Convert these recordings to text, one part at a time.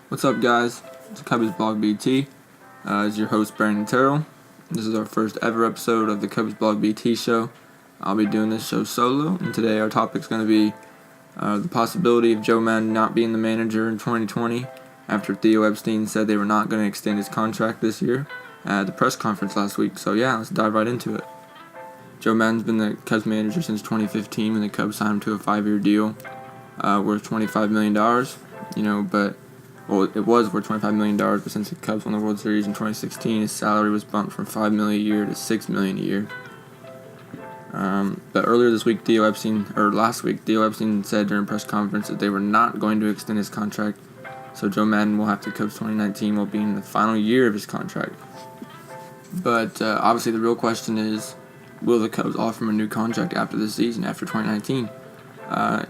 What's up, guys? It's CubbiesBlogBT. Is your host Brandon Terrell. This is our first ever episode of the CubbiesBlogBT I'll be doing this show solo, and today our topic's going to be the possibility of Joe Madden not being the manager in 2020 after Theo Epstein said they were not going to extend his contract this year at the press conference last week. So yeah, let's dive right into it. Joe Madden's been the Cubs manager since 2015 when the Cubs signed him to a 5-year deal worth $25 million. It was worth $25 million, but since the Cubs won the World Series in 2016, his salary was bumped from $5 million a year to $6 million a year. But earlier this week, last week, Theo Epstein said during a press conference that they were not going to extend his contract, so Joe Madden will have to coach 2019 while being in the final year of his contract. But obviously the real question is, will the Cubs offer him a new contract after this season, after 2019?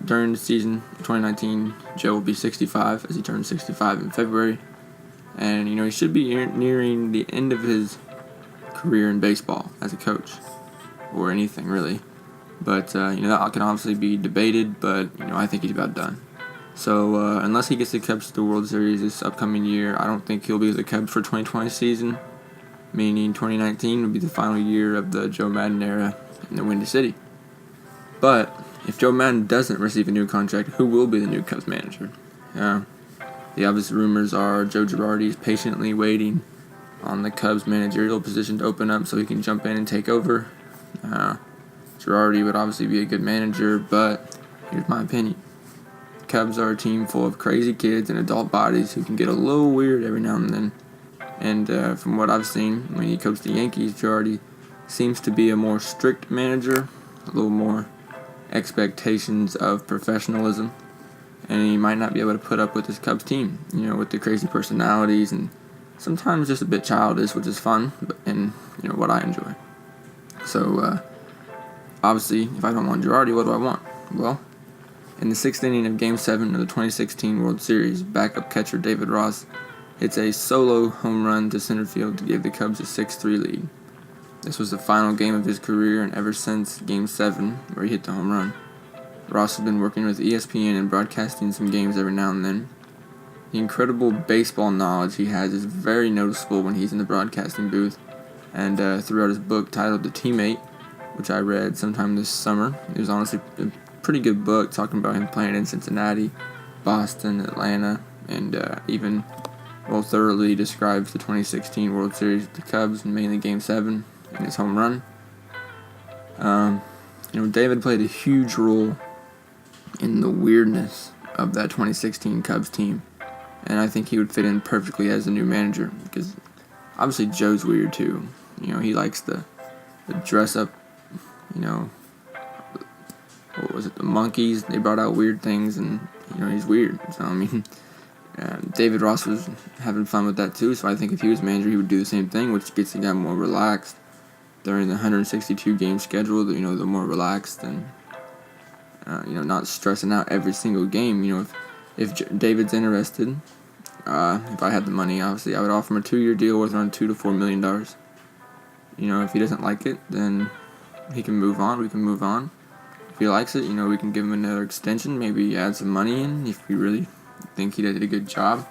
During the season 2019, Joe will be 65 as he turns 65 in February. And, he should be nearing the end of his career in baseball as a coach, or anything really. But, that can obviously be debated, but, I think he's about done. So, unless he gets the Cubs to the World Series this upcoming year, I don't think he'll be with the Cubs for 2020 season, meaning 2019 will be the final year of the Joe Madden era in the Windy City. But if Joe Madden doesn't receive a new contract, who will be the new Cubs manager? The obvious rumors are Joe Girardi is patiently waiting on the Cubs managerial position to open up so he can jump in and take over. Girardi would obviously be a good manager, but here's my opinion. The Cubs are a team full of crazy kids and adult bodies who can get a little weird every now and then. And from what I've seen, when he coached the Yankees, Girardi seems to be a more strict manager, a little more expectations of professionalism, and he might not be able to put up with his Cubs team, with the crazy personalities and sometimes just a bit childish, which is fun, and what I enjoy. So obviously, if I don't want Girardi, what do I want? Well, in the 6th inning of Game 7 of the 2016 World Series, backup catcher David Ross hits a solo home run to center field to give the Cubs a 6-3 lead. This was the final game of his career, and ever since Game 7, where he hit the home run, Ross has been working with ESPN and broadcasting some games every now and then. The incredible baseball knowledge he has is very noticeable when he's in the broadcasting booth, and throughout his book titled The Teammate, which I read sometime this summer. It was honestly a pretty good book, talking about him playing in Cincinnati, Boston, Atlanta, and even thoroughly describes the 2016 World Series with the Cubs, and mainly Game 7. And his home run. David played a huge role in the weirdness of that 2016 Cubs team, and I think he would fit in perfectly as the new manager, because obviously Joe's weird too. He likes the dress up, what was it, the monkeys, they brought out weird things, and he's weird. So David Ross was having fun with that too, so I think if he was manager, he would do the same thing, which gets the guy more relaxed during the 162 game schedule. The more relaxed and not stressing out every single game. If David's interested, if I had the money, obviously I would offer him a 2-year deal worth around $2 to $4 million. If he doesn't like it, then he can move on. We can move on. If he likes it, we can give him another extension. Maybe add some money in if we really think he did a good job.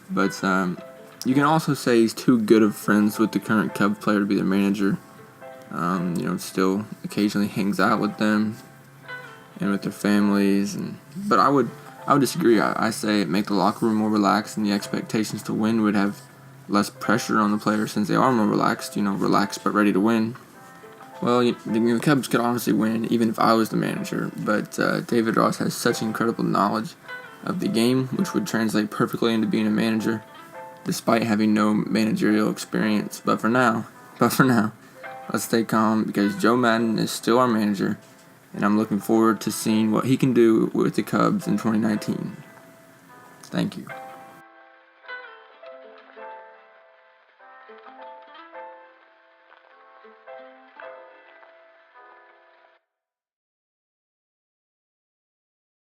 But you can also say he's too good of friends with the current Cubs player to be their manager. Still occasionally hangs out with them and with their families, but I would disagree. I say it make the locker room more relaxed, and the expectations to win would have less pressure on the players since they are more relaxed. Relaxed but ready to win. Well, the Cubs could honestly win even if I was the manager, but David Ross has such incredible knowledge of the game, which would translate perfectly into being a manager, despite having no managerial experience. But for now, let's stay calm, because Joe Madden is still our manager, and I'm looking forward to seeing what he can do with the Cubs in 2019. Thank you.